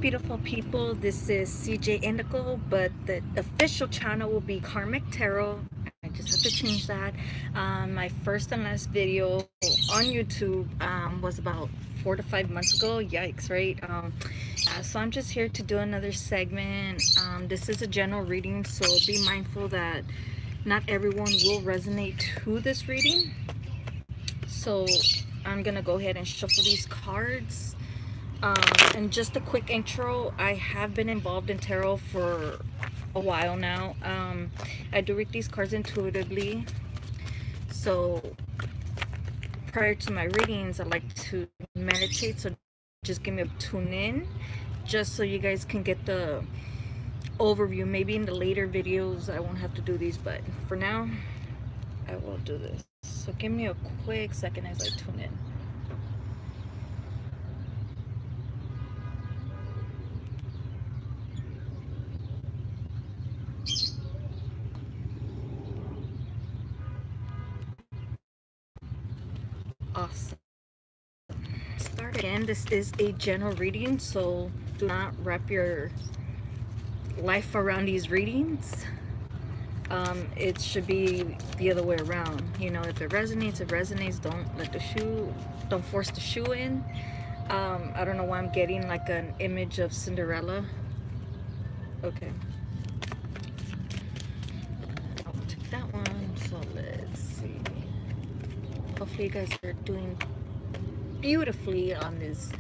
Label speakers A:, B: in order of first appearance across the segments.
A: beautiful people. This is CJ Indigo, but the official channel will be Karmic Tarot. I just have to change that. My first and last video on YouTube was about 4 to 5 months ago. Yikes, right? So I'm just here to do another segment. This is a general reading, so be mindful that not everyone will resonate to this reading. So I'm gonna go ahead and shuffle these cards. And just a quick intro, I have been involved in tarot for a while now. I do read these cards intuitively. So prior to my readings, I like to meditate. So just give me a tune in, just so you guys can get the overview. Maybe in the later videos, I won't have to do these, but for now, I will do this. So give me a quick second as I tune in. Awesome. Start again. This is a general reading, so do not wrap your life around these readings. It should be the other way around. You know, if it resonates, it resonates. Don't force the shoe in. I don't know why I'm getting like an image of Cinderella. Okay, I'll take that one. So let's see. Hopefully you guys are doing beautifully on this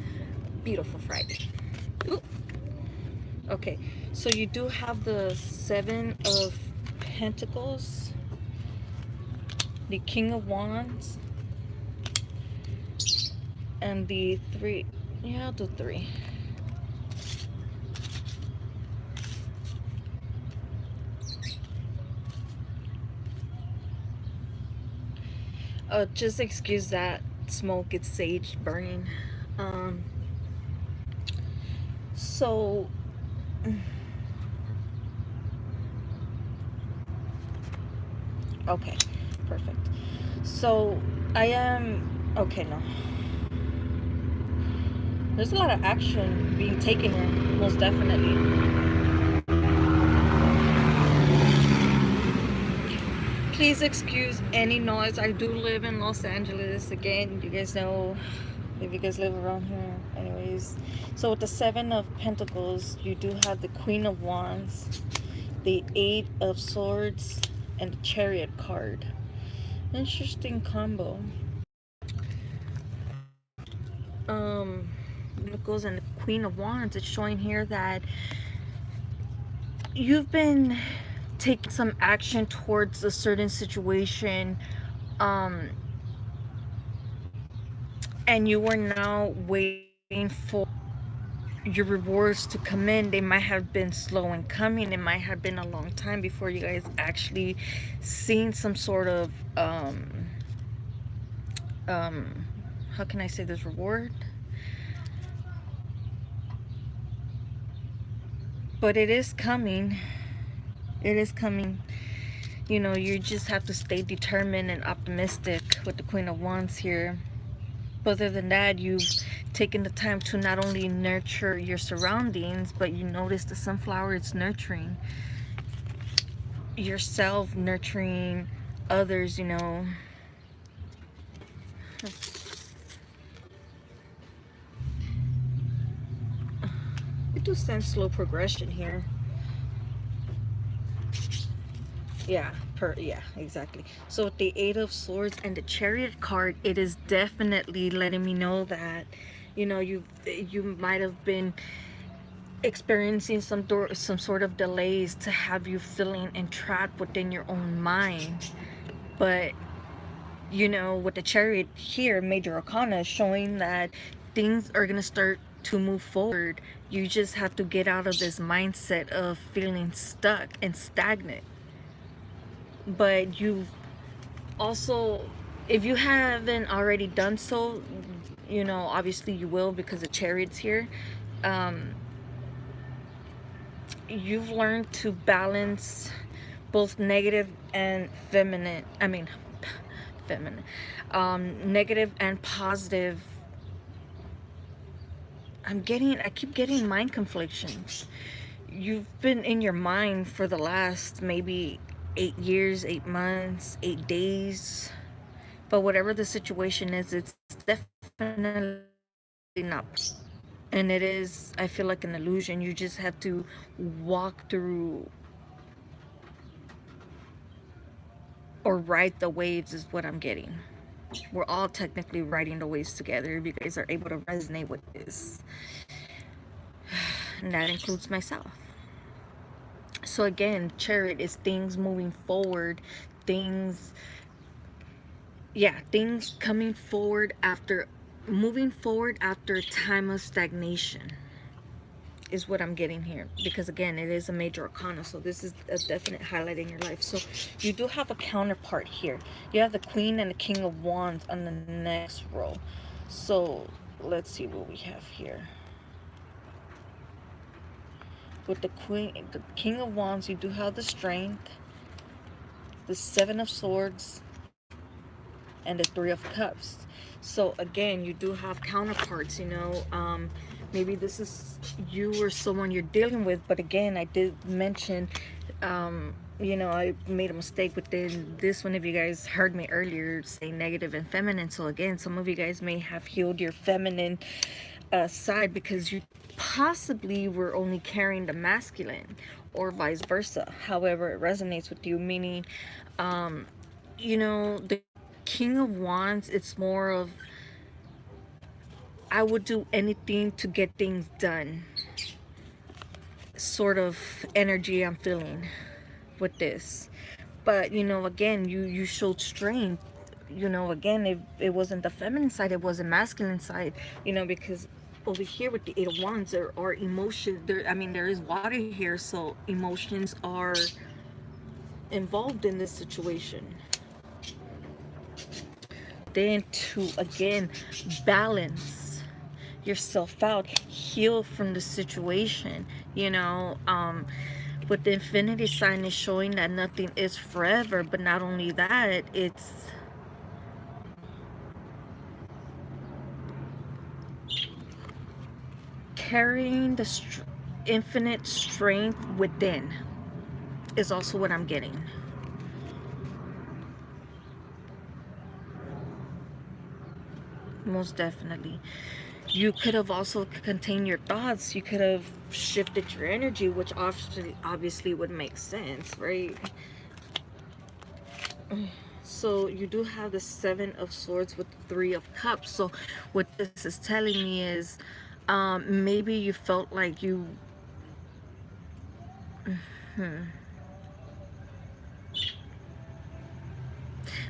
A: beautiful Friday. Ooh. Okay, so you do have the Seven of Pentacles, the King of Wands, and the three. Yeah, I'll do three. Just excuse that smoke, it's sage burning. So okay, perfect. So I am okay. No, there's a lot of action being taken here, most definitely. Please excuse any noise. I do live in Los Angeles. Again, you guys know if you guys live around here. Anyways, so with the Seven of Pentacles, you do have the Queen of Wands, the Eight of Swords, and the Chariot card. Interesting combo. Pentacles and the Queen of Wands. It's showing here that you've been taking some action towards a certain situation, and you are now waiting for your rewards to come in. They might have been slow in coming. It might have been a long time before you guys actually seen some sort of how can I say this, reward? But it is coming. It is coming. You know, you just have to stay determined and optimistic with the Queen of Wands here. But other than that, you've taken the time to not only nurture your surroundings, but you notice the sunflower is nurturing yourself, nurturing others, you know. We do sense slow progression here. Yeah, exactly. So with the Eight of Swords and the Chariot card, it is definitely letting me know that, you know, you might have been experiencing some sort of delays to have you feeling entrapped within your own mind. But you know, with the Chariot here, Major Arcana, showing that things are gonna start to move forward. You just have to get out of this mindset of feeling stuck and stagnant. But you've also, if you haven't already done so, you know, obviously you will, because the Chariot's here. You've learned to balance both negative and feminine, negative and positive I keep getting mind conflictions. You've been in your mind for the last maybe 8 years, 8 months, 8 days. But whatever the situation is, it's definitely not. And it is, I feel like, an illusion. You just have to walk through or ride the waves, is what I'm getting. We're all technically riding the waves together if you guys are able to resonate with this. And that includes myself. So again, Chariot is things moving forward, things, yeah, things coming forward after, moving forward after a time of stagnation is what I'm getting here. Because again, it is a major arcana, so this is a definite highlight in your life. So you do have a counterpart here. You have the Queen and the King of Wands on the next row. So let's see what we have here. With the King of Wands, you do have the Strength, the Seven of Swords, and the Three of Cups. So again, you do have counterparts, you know. Maybe this is you or someone you're dealing with, but again, I did mention, you know, I made a mistake within this one. If you guys heard me earlier say negative and feminine, so again, some of you guys may have healed your feminine side because you possibly were only carrying the masculine, or vice versa, however it resonates with you. Meaning, you know, the King of Wands, it's more of, I would do anything to get things done sort of energy I'm feeling with this. But you know, again, you showed strength. You know, again, if it wasn't the feminine side, it was a masculine side, you know, because over here with the Eight of Wands, there are emotions there. I mean, there is water here, so emotions are involved in this situation. Then to again balance yourself out, heal from the situation, you know. With the Infinity sign is showing that nothing is forever, but not only that, it's carrying the infinite strength within is also what I'm getting. Most definitely. You could have also contained your thoughts. You could have shifted your energy, which obviously would make sense, right? So you do have the Seven of Swords with the Three of Cups. So what this is telling me is, maybe you felt like you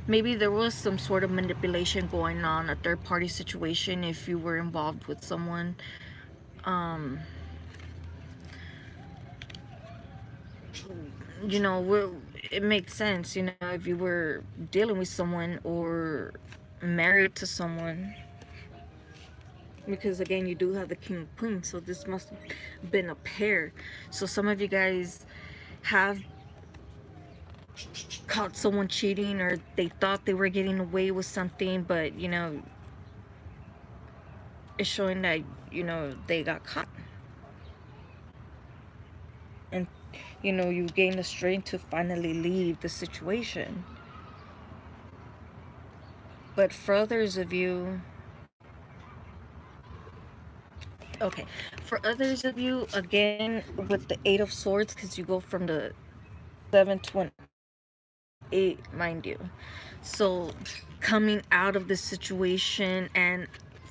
A: maybe there was some sort of manipulation going on, a third-party situation if you were involved with someone. You know, it makes sense, you know, if you were dealing with someone or married to someone. Because again, you do have the King of Queens, so this must have been a pair. So some of you guys have caught someone cheating, or they thought they were getting away with something, but you know, it's showing that, you know, they got caught. And you know, you gain the strength to finally leave the situation. But for others of you, okay, for others of you, again, with the Eight of Swords, because you go from the 7 to an 8, mind you. So coming out of the situation and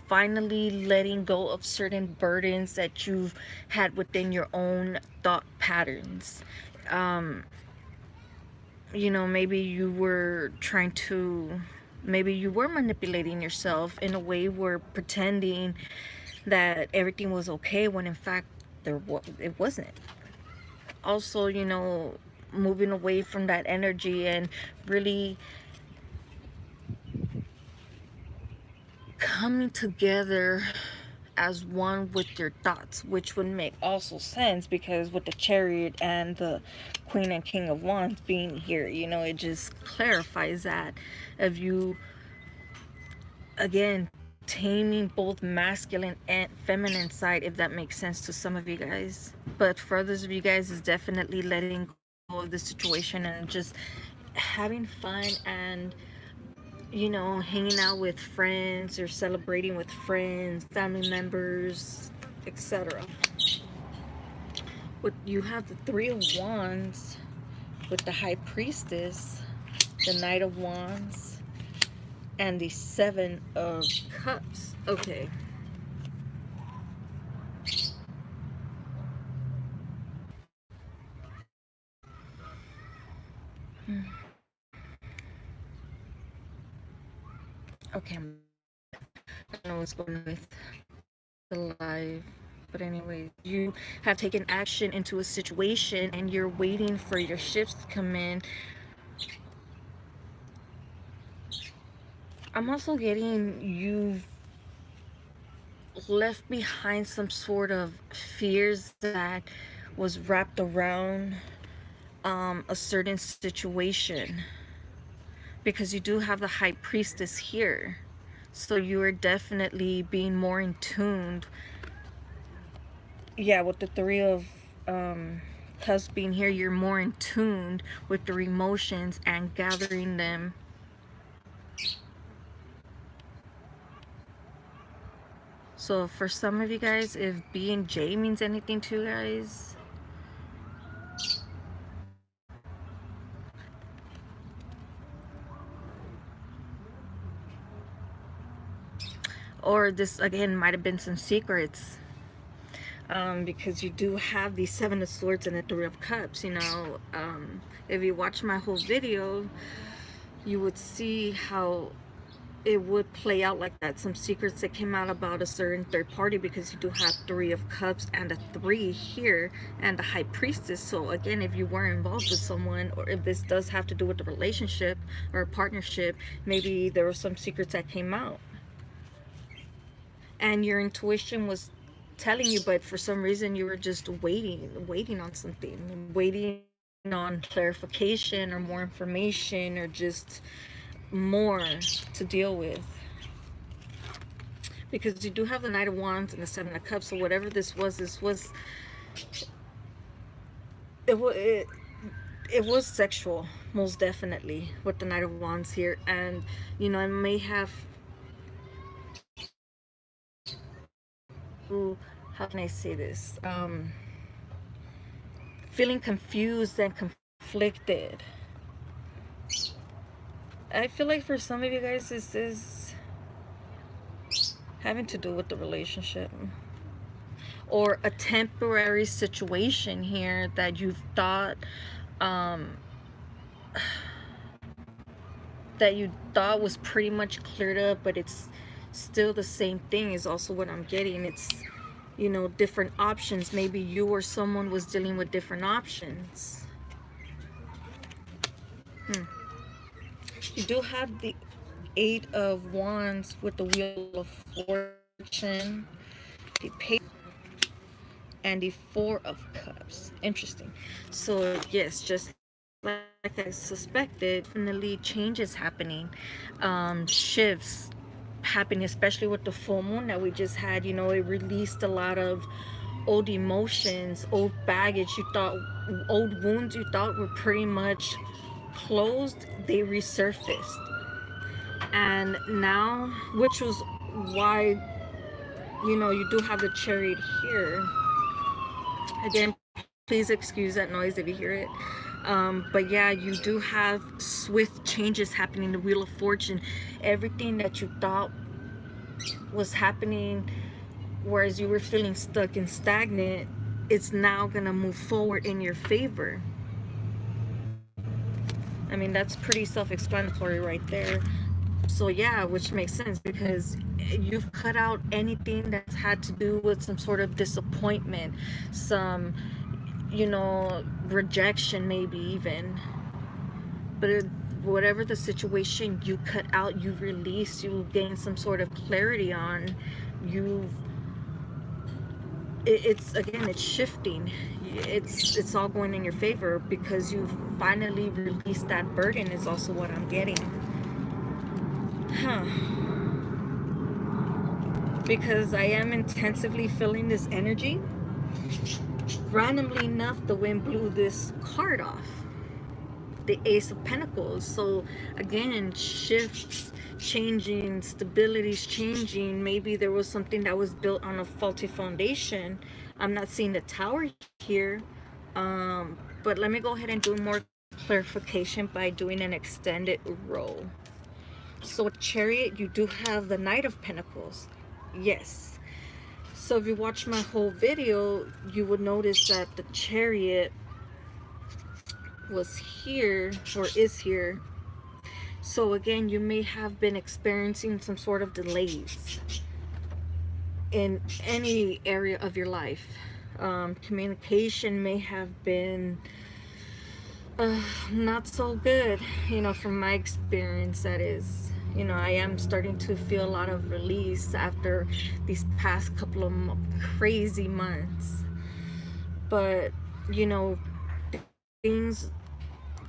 A: finally letting go of certain burdens that you've had within your own thought patterns. You know, maybe you were trying to, maybe you were manipulating yourself in a way where pretending that everything was okay when in fact it wasn't. Also, you know, moving away from that energy and really coming together as one with your thoughts, which would make also sense because with the Chariot and the Queen and King of Wands being here, you know, it just clarifies that of you again taming both masculine and feminine side, if that makes sense to some of you guys. But for others of you guys, is definitely letting go of the situation and just having fun and, you know, hanging out with friends or celebrating with friends, family members, etc. But you have the Three of Wands with the High Priestess, the Knight of Wands, and the Seven of Cups. Okay. Okay. I don't know what's going on with the live. But anyway, you have taken action into a situation and you're waiting for your shifts to come in. I'm also getting you've left behind some sort of fears that was wrapped around a certain situation, because you do have the High Priestess here. So you are definitely being more in tuned. Yeah, with the Three of Cups being here, you're more in tuned with your emotions and gathering them. So for some of you guys, if B and J means anything to you guys, or this again might have been some secrets, because you do have the Seven of Swords and the Three of Cups. You know, if you watch my whole video, you would see how it would play out like that. Some secrets that came out about a certain third party, because you do have Three of Cups and a 3 here and the High Priestess. So again, if you were involved with someone, or if this does have to do with the relationship or a partnership, maybe there were some secrets that came out and your intuition was telling you, but for some reason you were just waiting on something, waiting on clarification or more information or just more to deal with. Because you do have the Knight of Wands and the Seven of Cups. So whatever this was it was sexual, most definitely, with the Knight of Wands here. And you know, it may have, how can I say this, feeling confused and conflicted. I feel like for some of you guys, this is having to do with the relationship or a temporary situation here that you thought was pretty much cleared up, but it's still the same thing is also what I'm getting. It's, you know, different options. Maybe you or someone was dealing with different options. You do have the Eight of Wands with the Wheel of Fortune, the Page, and the Four of Cups. Interesting. So yes, just like I suspected, definitely changes happening, shifts happening, especially with the full moon that we just had. You know, it released a lot of old emotions, old baggage you thought, old wounds you thought were pretty much closed, they resurfaced. And now, which was why, you know, you do have the Chariot here. Again, please excuse that noise if you hear it. But yeah, you do have swift changes happening. The Wheel of Fortune, everything that you thought was happening, whereas you were feeling stuck and stagnant, it's now gonna move forward in your favor. I mean, that's pretty self-explanatory right there. So yeah, which makes sense, because you've cut out anything that's had to do with some sort of disappointment, some, you know, rejection, maybe even. But whatever the situation, you cut out, you release, you gain some sort of clarity on. It's again, it's shifting. It's all going in your favor because you've finally released that burden, is also what I'm getting. Huh. because I am intensively feeling this energy. Randomly enough, the wind blew this card off, the Ace of Pentacles. So again, shifts, changing, stability's changing. Maybe there was something that was built on a faulty foundation. I'm not seeing the Tower here, but let me go ahead and do more clarification by doing an extended roll. So with Chariot, you do have the Knight of Pentacles. Yes. So if you watch my whole video, you would notice that the Chariot was here, or is here. So again, you may have been experiencing some sort of delays in any area of your life. Communication may have been not so good, you know, from my experience. That is, you know, I am starting to feel a lot of release after these past couple of crazy months. But, you know, things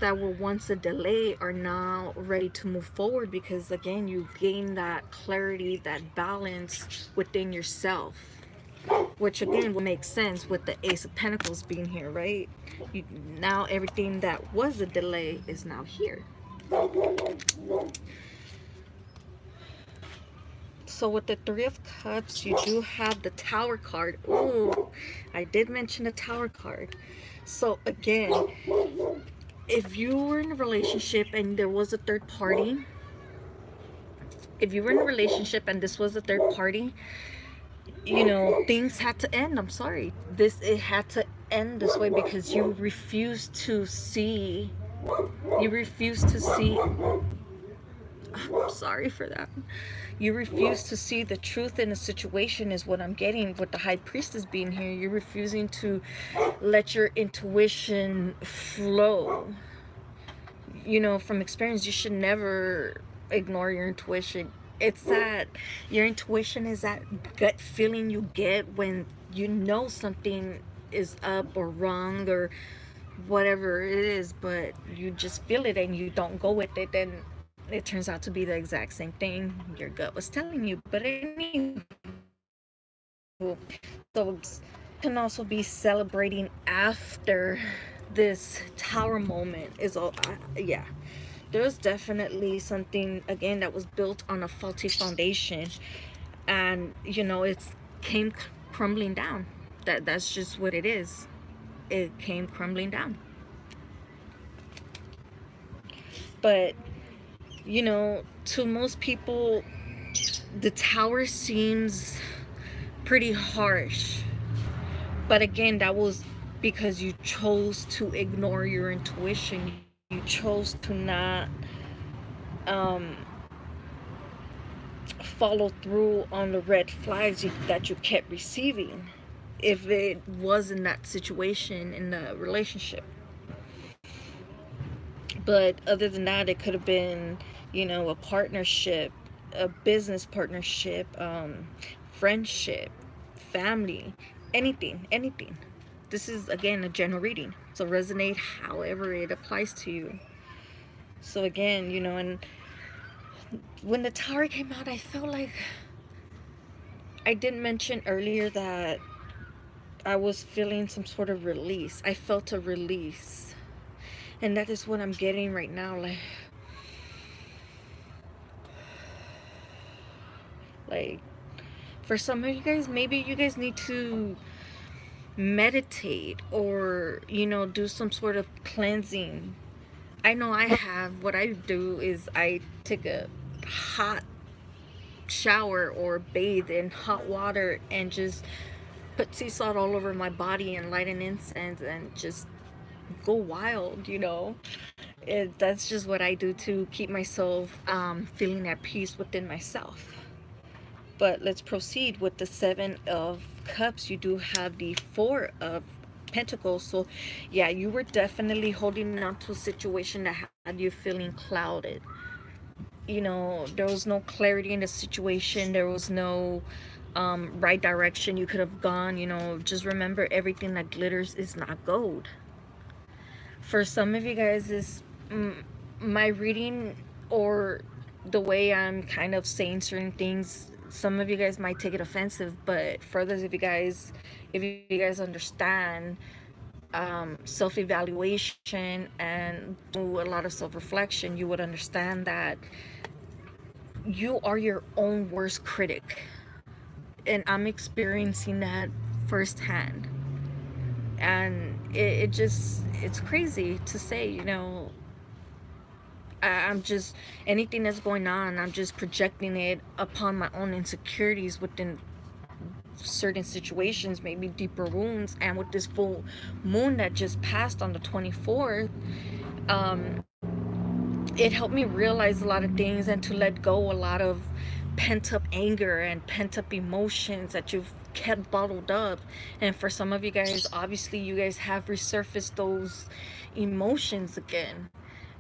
A: that were once a delay are now ready to move forward, because again, you gain that clarity, that balance within yourself, which again will make sense with the Ace of Pentacles being here, right? Now everything that was a delay is now here. So with the Three of Cups, you do have the Tower card. Ooh, I did mention the Tower card. So again, if you were in a relationship and there was a third party, if you were in a relationship and this was a third party, you know, things had to end. I'm sorry. It had to end this way because you refused to see, I'm sorry for that. You refuse to see the truth in a situation is what I'm getting with the High Priestess being here. You're refusing to let your intuition flow. You know, from experience, you should never ignore your intuition. It's that your intuition is that gut feeling you get when you know something is up or wrong or whatever it is, but you just feel it and you don't go with it, then it turns out to be the exact same thing your gut was telling you. But anyway, so can also be celebrating after this Tower moment is all. Yeah, there's definitely something again that was built on a faulty foundation, and you know it's came crumbling down. That's just what it is. It came crumbling down. But you know, to most people, the Tower seems pretty harsh. But again, that was because you chose to ignore your intuition. You chose to not follow through on the red flags that you kept receiving if it was in that situation in the relationship. But other than that, it could have been, you know, a partnership, a business partnership, friendship, family, anything. This is again a general reading, so resonate however it applies to you. So again, you know, and when the Tower came out, I felt like I did mention earlier that I was feeling some sort of release. I felt a release, and that is what I'm getting right now. Like for some of you guys, maybe you guys need to meditate or, you know, do some sort of cleansing. I know I have. What I do is I take a hot shower or bathe in hot water and just put sea salt all over my body and light an incense and just go wild, you know. That's just what I do to keep myself feeling at peace within myself. But let's proceed with the Seven of Cups. You do have the Four of Pentacles. So yeah, you were definitely holding on to a situation that had you feeling clouded. You know, there was no clarity in the situation. There was no right direction you could have gone. You know, just remember, everything that glitters is not gold. For some of you guys, this my reading or the way I'm kind of saying certain things some of you guys might take it offensive, but for others of you guys, if you guys understand self-evaluation and do a lot of self-reflection, you would understand that you are your own worst critic. And I'm experiencing that firsthand. And it's crazy to say, you know, I'm just, anything that's going on, I'm just projecting it upon my own insecurities within certain situations, maybe deeper wounds. And with this full moon that just passed on the 24th, it helped me realize a lot of things and to let go a lot of pent up anger and pent up emotions that you've kept bottled up. And for some of you guys, obviously you guys have resurfaced those emotions again.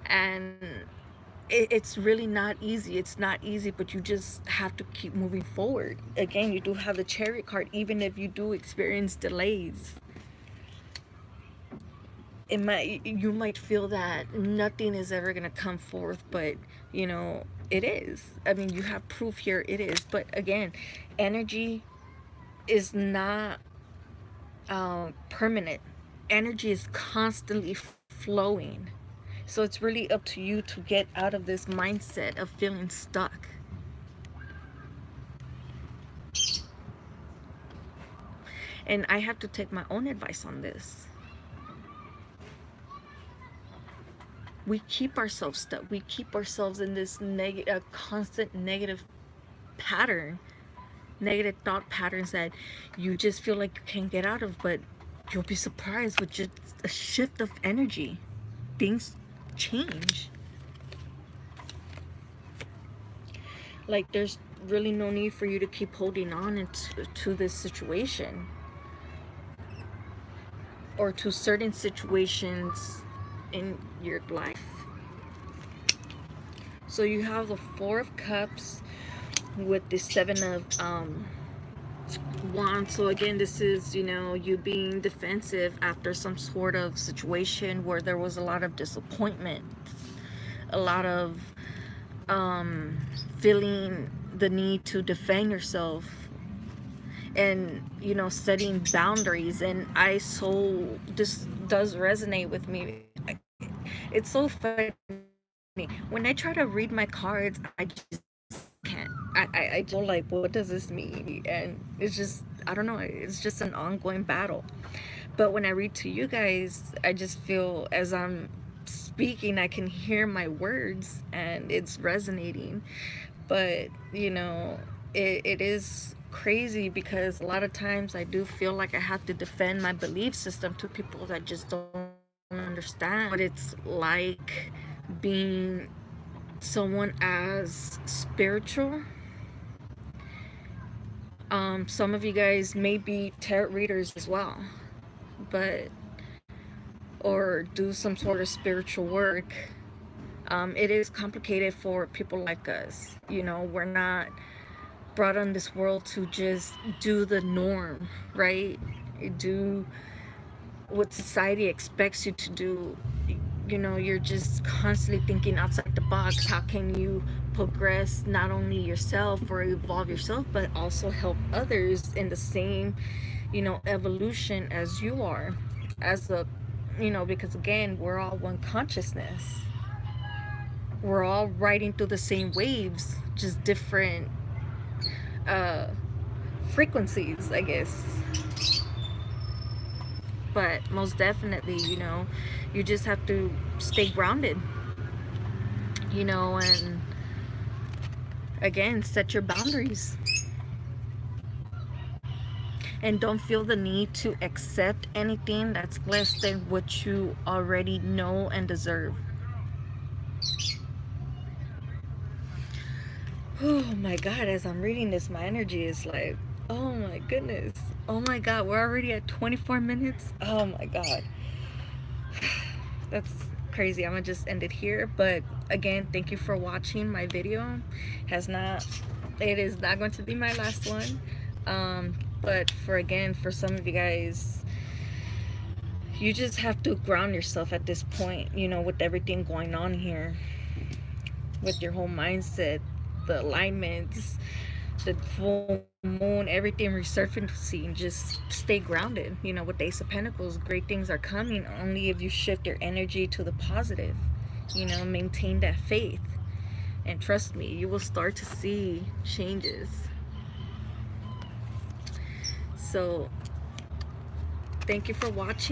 A: And it's really not easy. It's not easy, but you just have to keep moving forward. Again, you do have the Chariot card, even if you do experience delays. You might feel that nothing is ever going to come forth, but you know, it is. I mean, you have proof here, it is. But again, energy is not permanent. Energy is constantly flowing. So it's really up to you to get out of this mindset of feeling stuck. And I have to take my own advice on this. We keep ourselves stuck. We keep ourselves in this constant negative pattern, negative thought patterns that you just feel like you can't get out of. But you'll be surprised with just a shift of energy, things change. Like, there's really no need for you to keep holding on to this situation or to certain situations in your life. So you have the Four of Cups with the Seven of Wands. So again, this is, you know, you being defensive after some sort of situation where there was a lot of disappointment, a lot of feeling the need to defend yourself, and you know, setting boundaries. And this does resonate with me. It's so funny when I try to read my cards, I just can't. I feel like, what does this mean? And it's just, I don't know, it's just an ongoing battle. But when I read to you guys, I just feel, as I'm speaking, I can hear my words and it's resonating. But you know, it is crazy because a lot of times I do feel like I have to defend my belief system to people that just don't understand what it's like being someone as spiritual. Some of you guys may be tarot readers as well, but or do some sort of spiritual work. It is complicated for people like us. You know, we're not brought on this world to just do the norm, right? Do what society expects you to do. You know, you're just constantly thinking outside the box. How can you progress not only yourself or evolve yourself, but also help others in the same, you know, evolution as you are, as a, you know, because again, we're all one consciousness. We're all riding through the same waves, just different frequencies, I guess. But most definitely, you know, you just have to stay grounded, you know, and again, set your boundaries. And don't feel the need to accept anything that's less than what you already know and deserve. Oh my God, as I'm reading this, my energy is like, oh my goodness. Oh my God, we're already at 24 minutes. Oh my God. That's crazy. I'm gonna just end it here. But again, thank you for watching my video. It is not going to be my last one. But for some of you guys, you just have to ground yourself at this point, you know, with everything going on here, with your whole mindset, the alignments, the full moon, everything resurfacing. Just stay grounded. You know, with the Ace of Pentacles, great things are coming only if you shift your energy to the positive. You know, maintain that faith. And trust me, you will start to see changes. So, thank you for watching.